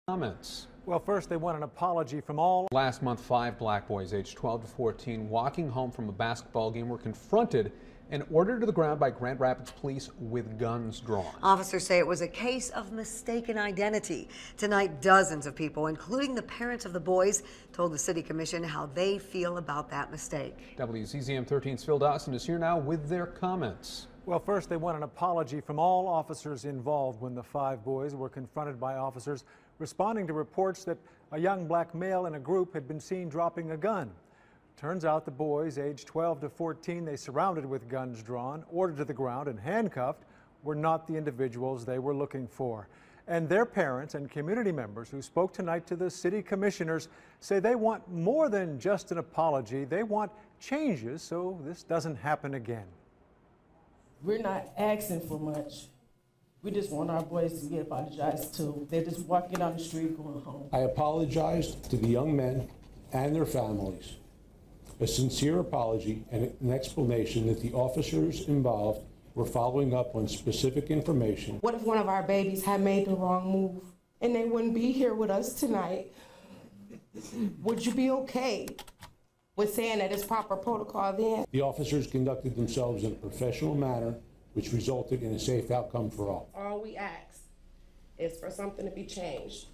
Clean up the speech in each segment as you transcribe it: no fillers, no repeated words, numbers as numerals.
Comments. Well, first they want an apology from all. Last month, 5 black boys aged 12 to 14 walking home from a basketball game were confronted and ordered to the ground by Grand Rapids police with guns drawn. Officers say it was a case of mistaken identity. Tonight, dozens of people, including the parents of the boys, told the City Commission how they feel about that mistake. WCZM 13's Phil Dawson is here now with their comments. Well, first they want an apology from all officers involved when the 5 boys were confronted by officers responding to reports that a young black male in a group had been seen dropping a gun. Turns out the boys, aged 12 to 14, they surrounded with guns drawn, ordered to the ground, and handcuffed, were not the individuals they were looking for. And their parents and community members who spoke tonight to the city commissioners say they want more than just an apology. They want changes so this doesn't happen again. We're not asking for much. We just want our boys to get apologized to. They're just walking down the street going home. I apologized to the young men and their families. A sincere apology and an explanation that the officers involved were following up on specific information. What if one of our babies had made the wrong move and they wouldn't be here with us tonight? Would you be okay with saying that it's proper protocol then? The officers conducted themselves in a professional manner, which resulted in a safe outcome for all. All we ask is for something to be changed.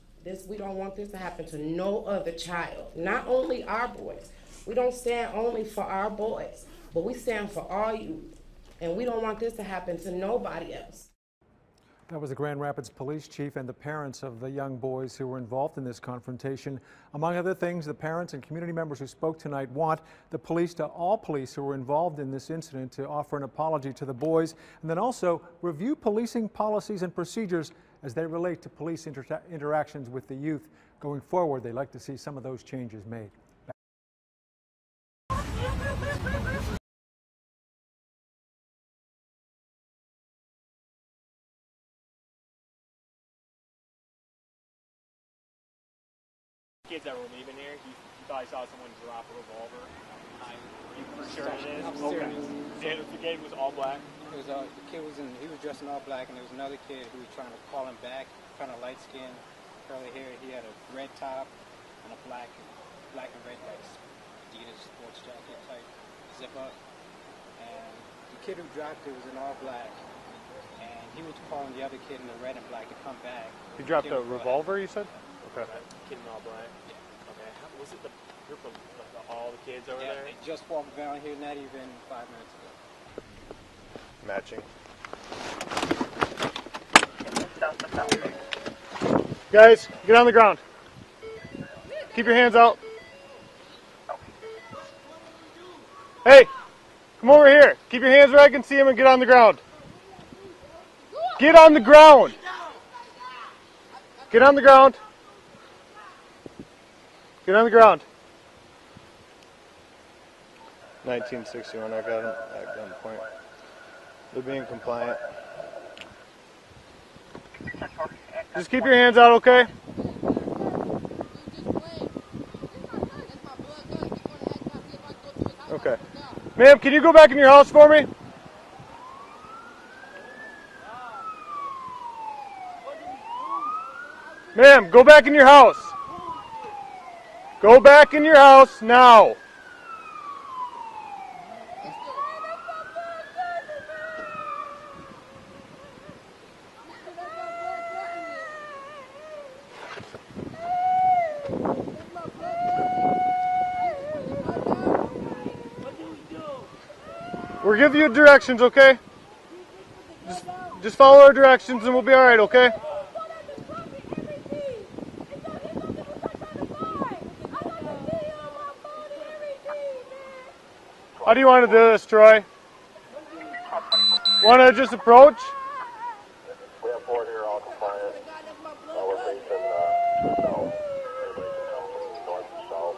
We don't want this to happen to no other child, not only our boys. We don't stand only for our boys, but we stand for all youth. And we don't want this to happen to nobody else. That was the Grand Rapids police chief and the parents of the young boys who were involved in this confrontation. Among other things, the parents and community members who spoke tonight want the police to all police who were involved in this incident to offer an apology to the boys and then also review policing policies and procedures as they relate to police interactions with the youth. Going forward, they'd like to see some of those changes made. Kids that were leaving here, he thought he saw someone drop a revolver. You for sure it is? I'm okay. serious. And the kid was all black? It was, the kid he was dressed in all black, and there was another kid who was trying to call him back, kind of light skin, curly hair. He had a red top and a black and red Adidas sports jacket type zip up. And the kid who dropped it was in all black, and he was calling the other kid in the red and black to come back. He dropped a revolver, you said? Okay. Kid in all black. Yeah. Okay. Was it the group of all the kids over there? They just walked down here not even 5 matching. Guys, get on the ground. Keep your hands out. Hey, come over here. Keep your hands where I can see them and get on the ground. Get on the ground. Get on the ground. Get on the ground. 1961, I got him at gunpoint. They're being compliant. Just keep your hands out, okay? Okay. Ma'am, can you go back in your house for me? Ma'am, go back in your house. Go back in your house now. We're giving you directions, okay? Just follow our directions and we'll be all right, okay? How do you want to do this, Troy? Want to just approach? We have 4 here, all compliant. We're facing south. Everybody can come from north and south.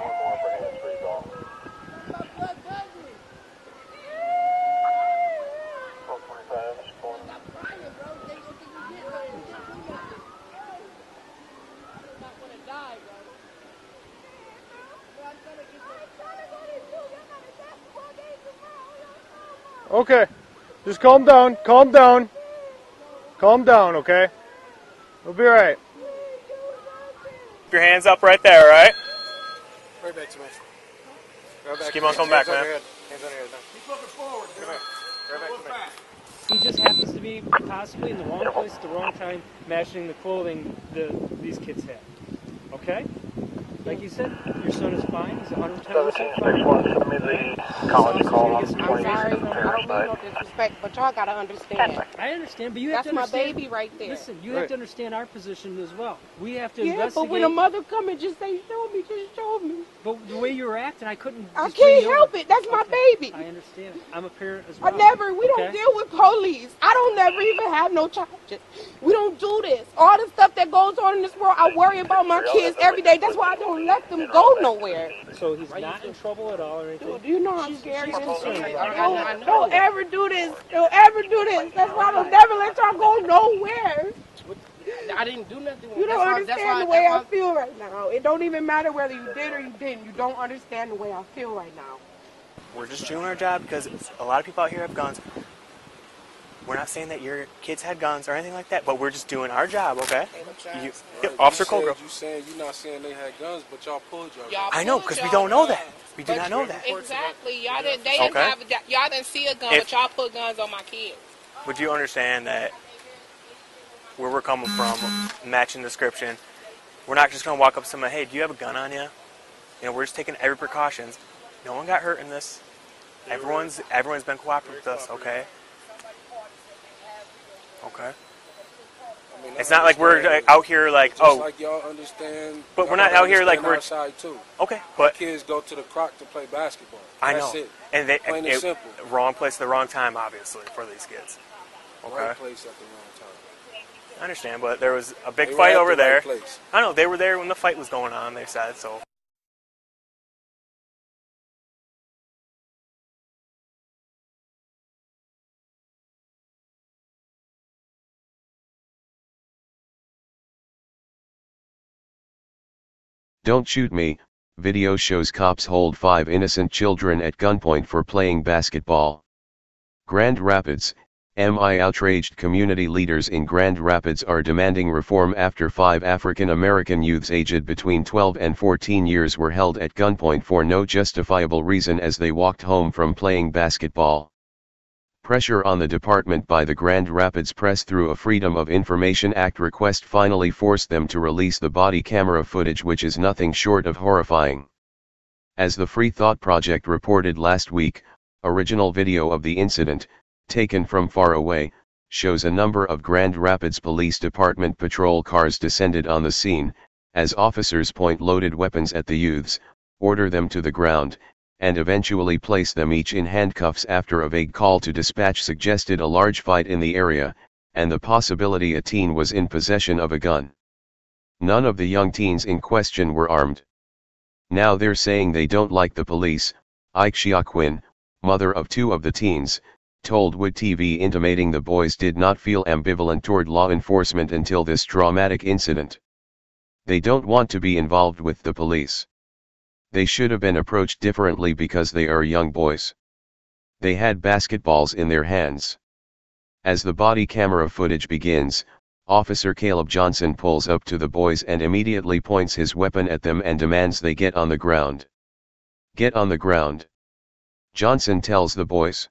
One more for hands free, go. 1225, going. Okay, just calm down, calm down. Calm down, okay? We'll be alright. Keep your hands up right there, alright? Right back to me. Right back. Just keep on coming back, man. Hands on your head. Keep looking forward. Come here. Right back to me. He just happens to be possibly in the wrong place at the wrong time, matching the clothing these kids have. Okay? Like you said, your son is fine. He's 110% fine. Send me the college call on I'm sorry, I don't mean no disrespect, but y'all gotta understand. I understand, but you have That's to my understand. baby right there. Listen, you have to understand our position as well. We have to Yeah, investigate. but when a mother come and just say, just show me. But the way you were acting, I couldn't. I just bring can't you over. help it. That's my baby. I understand. I'm a parent as I well. we don't deal with police. I don't never even have no charges. We don't do this. All the stuff that goes on in this world, I worry about my kids every day. That's why I don't let them go nowhere. So he's not in trouble at all or anything? Dude, you know I'm scared. She's concerned. Don't ever do this. Don't ever do this. That's why I don't never let y'all go nowhere. I didn't do nothing. You don't understand the way I feel right now. It don't even matter whether you did or you didn't. You don't understand the way I feel right now. We're just doing our job because a lot of people out here have guns. We're not saying that your kids had guns or anything like that, but we're just doing our job, okay? Officer Colgrove. You saying you're not saying they had guns, but y'all pulled your guns. I know, because we don't know that. We do not know that. Exactly. Y'all didn't see a gun, but y'all put guns on my kids. Would you understand that where we're coming from, matching description, we're not just going to walk up to someone, hey, do you have a gun on you? You know, we're just taking every precautions. No one got hurt in this. Everyone's been cooperating with us, okay? Okay. I mean, it's not like we're out here like, just like y'all understand. But we're not out here like we're outside too. Okay, but kids go to the Croc to play basketball. I know. That's it. And they plain and simple. Wrong place at the wrong time, obviously, for these kids. Okay. Right place at the wrong time. I understand, but there was a big fight over there. I know they were there when the fight was going on. They said so. Don't shoot me. Video shows cops hold 5 innocent children at gunpoint for playing basketball. Grand Rapids, MI outraged community leaders in Grand Rapids are demanding reform after 5 African American youths aged between 12 and 14 years were held at gunpoint for no justifiable reason as they walked home from playing basketball. Pressure on the department by the Grand Rapids press through a Freedom of Information Act request finally forced them to release the body camera footage, which is nothing short of horrifying. As the Free Thought Project reported last week, original video of the incident, taken from far away, shows a number of Grand Rapids Police Department patrol cars descended on the scene, as officers point loaded weapons at the youths, order them to the ground, and eventually place them each in handcuffs after a vague call to dispatch suggested a large fight in the area, and the possibility a teen was in possession of a gun. None of the young teens in question were armed. Now they're saying they don't like the police. Ikeshia Quinn, mother of 2 of the teens, told Wood TV, intimating the boys did not feel ambivalent toward law enforcement until this traumatic incident. They don't want to be involved with the police. They should have been approached differently because they are young boys. They had basketballs in their hands. As the body camera footage begins, Officer Caleb Johnson pulls up to the boys and immediately points his weapon at them and demands they get on the ground. Get on the ground. Johnson tells the boys.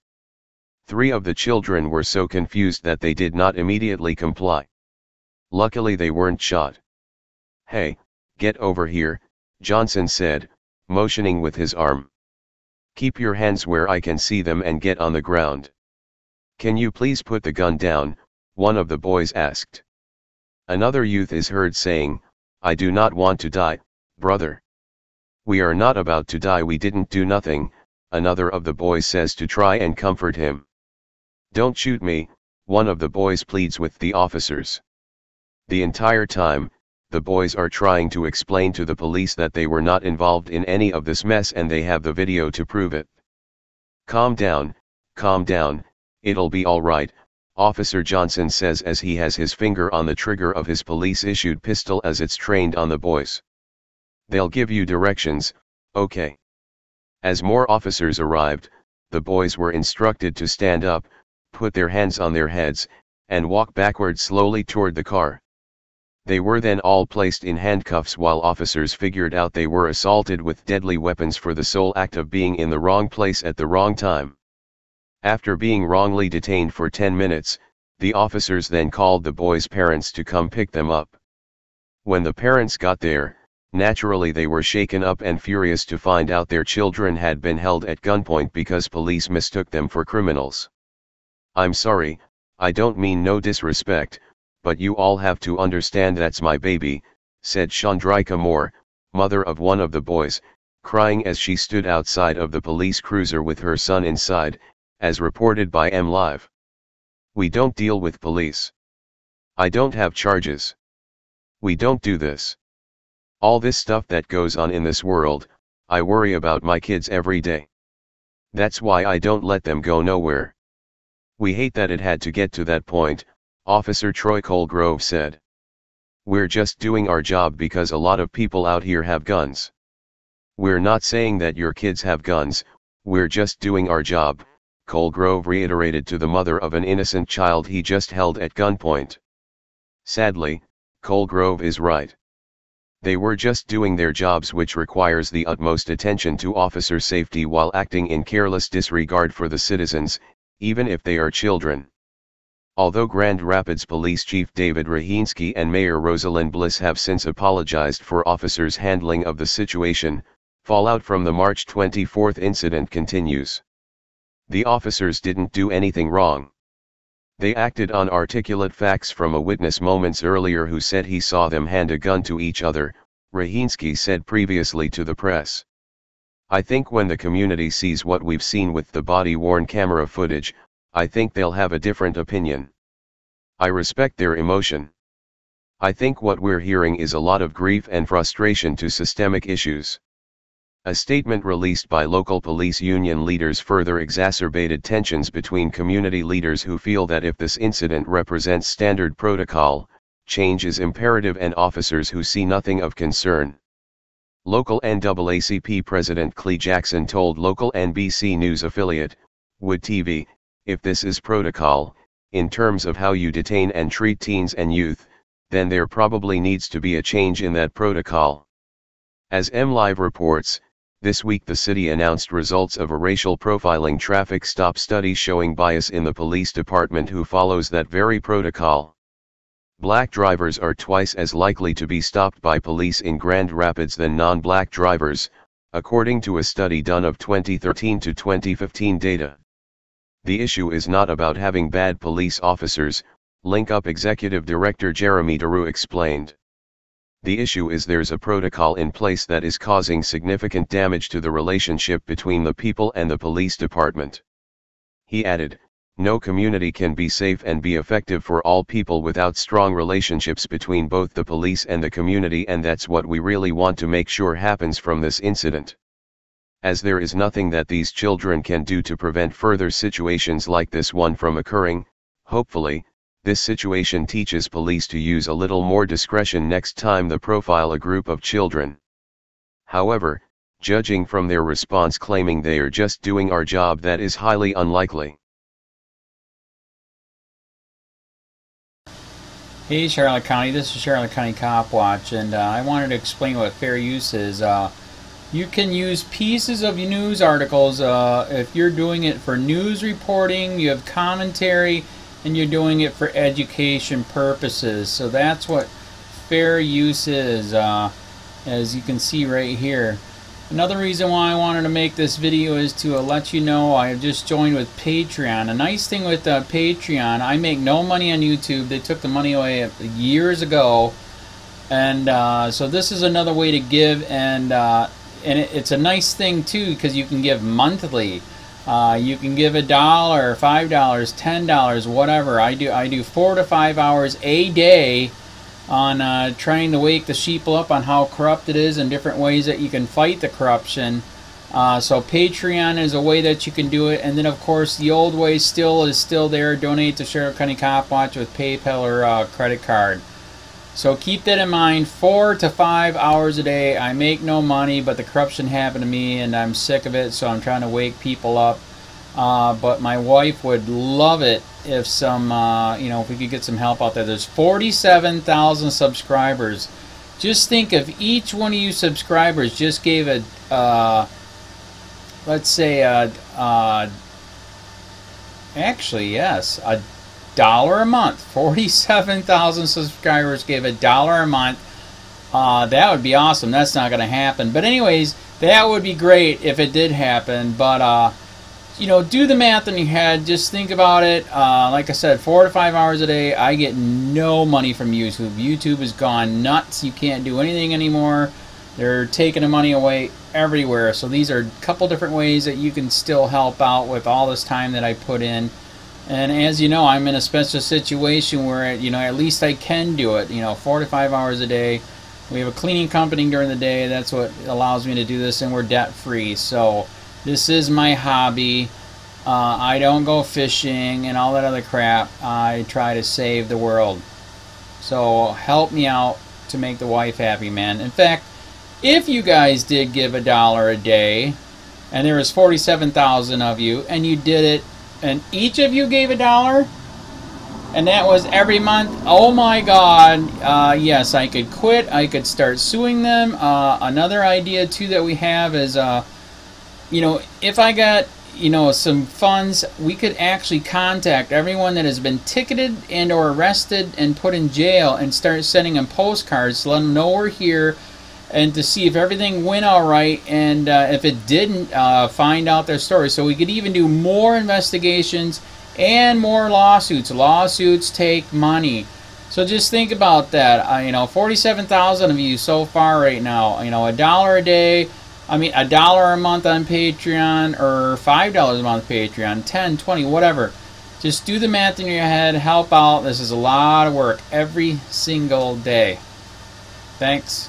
3 of the children were so confused that they did not immediately comply. Luckily they weren't shot. Hey, get over here, Johnson said, motioning with his arm. Keep your hands where I can see them and get on the ground. Can you please put the gun down? One of the boys asked. Another youth is heard saying, I do not want to die, brother. We are not about to die, we didn't do nothing, another of the boys says to try and comfort him. Don't shoot me, one of the boys pleads with the officers. The entire time, the boys are trying to explain to the police that they were not involved in any of this mess and they have the video to prove it. Calm down, it'll be alright, Officer Johnson says as he has his finger on the trigger of his police-issued pistol as it's trained on the boys. They'll give you directions, okay. As more officers arrived, the boys were instructed to stand up, put their hands on their heads, and walk backward slowly toward the car. They were then all placed in handcuffs while officers figured out they were assaulted with deadly weapons for the sole act of being in the wrong place at the wrong time. After being wrongly detained for 10 minutes, the officers then called the boys' parents to come pick them up. When the parents got there, naturally they were shaken up and furious to find out their children had been held at gunpoint because police mistook them for criminals. "I'm sorry, I don't mean no disrespect, but you all have to understand that's my baby," said Chandrika Moore, mother of one of the boys, crying as she stood outside of the police cruiser with her son inside, as reported by MLive. "We don't deal with police. I don't have charges. We don't do this. All this stuff that goes on in this world, I worry about my kids every day. That's why I don't let them go nowhere. We hate that it had to get to that point," Officer Troy Colgrove said. "We're just doing our job because a lot of people out here have guns. We're not saying that your kids have guns, we're just doing our job," Colgrove reiterated to the mother of an innocent child he just held at gunpoint. Sadly, Colgrove is right. They were just doing their jobs, which requires the utmost attention to officer safety while acting in careless disregard for the citizens, even if they are children. Although Grand Rapids Police Chief David Rahinsky and Mayor Rosalind Bliss have since apologized for officers' handling of the situation, fallout from the March 24 incident continues. The officers didn't do anything wrong. They acted on articulate facts from a witness moments earlier who said he saw them hand a gun to each other, Rahinsky said previously to the press. "I think when the community sees what we've seen with the body-worn camera footage, I think they'll have a different opinion. I respect their emotion. I think what we're hearing is a lot of grief and frustration to systemic issues." A statement released by local police union leaders further exacerbated tensions between community leaders who feel that if this incident represents standard protocol, change is imperative, and officers who see nothing of concern. Local NAACP President Clee Jackson told local NBC News affiliate, Wood TV, "If this is protocol, in terms of how you detain and treat teens and youth, then there probably needs to be a change in that protocol." As MLive reports, this week the city announced results of a racial profiling traffic stop study showing bias in the police department who follows that very protocol. Black drivers are twice as likely to be stopped by police in Grand Rapids than non-black drivers, according to a study done of 2013 to 2015 data. The issue is not about having bad police officers, Link Up Executive Director Jeremy DeRue explained. The issue is there's a protocol in place that is causing significant damage to the relationship between the people and the police department. He added, "No community can be safe and be effective for all people without strong relationships between both the police and the community, and that's what we really want to make sure happens from this incident. As there is nothing that these children can do to prevent further situations like this one from occurring, hopefully, this situation teaches police to use a little more discretion next time they profile a group of children." However, judging from their response claiming they are just doing our job, that is highly unlikely. Hey Charlotte County, this is Charlotte County Cop Watch, and I wanted to explain what fair use is. You can use pieces of news articles if you're doing it for news reporting, you have commentary, and you're doing it for education purposes. So that's what fair use is, as you can see right here. Another reason why I wanted to make this video is to let you know I have just joined with Patreon. A nice thing with Patreon, I make no money on YouTube. They took the money away years ago, and so this is another way to give, and it's a nice thing too because you can give monthly. You can give $1, $5, $10, whatever. I do 4 to 5 hours a day on trying to wake the sheeple up on how corrupt it is and different ways that you can fight the corruption. So Patreon is a way that you can do it, and then of course the old way is still there. Donate to Charlotte County Cop Watch with PayPal or credit card. So keep that in mind. 4 to 5 hours a day. I make no money, but the corruption happened to me and I'm sick of it, so I'm trying to wake people up. but my wife would love it if some, you know, if we could get some help out there. There's 47,000 subscribers. Just think if each one of you subscribers just gave a, let's say, actually, yes, $1 a month. 47,000 subscribers gave $1 a month. That would be awesome. That's not going to happen. But anyways, that would be great if it did happen. But, you know, do the math in your head. Just think about it. Like I said, 4 to 5 hours a day. I get no money from YouTube. YouTube has gone nuts. You can't do anything anymore. They're taking the money away everywhere. So these are a couple different ways that you can still help out with all this time that I put in. And as you know, I'm in a special situation where, you know, at least I can do it. You know, 4 to 5 hours a day. We have a cleaning company during the day. That's what allows me to do this, and we're debt free. So this is my hobby. I don't go fishing and all that other crap. I try to save the world. So help me out to make the wife happy, man. In fact, if you guys did give $1 a day, and there was 47,000 of you, and you did it, and each of you gave $1, and that was every month, oh my God, yes, I could quit. I could start suing them. Another idea, too, that we have is, you know, if I got, you know, some funds, we could actually contact everyone that has been ticketed and or arrested and put in jail and start sending them postcards to let them know we're here, and to see if everything went all right, and if it didn't, find out their story. So we could even do more investigations and more lawsuits. Lawsuits take money. So just think about that. You know, 47,000 of you so far right now. You know, $1 a day. I mean, $1 a month on Patreon, or $5 a month Patreon, 10, 20, whatever. Just do the math in your head. Help out. This is a lot of work every single day. Thanks.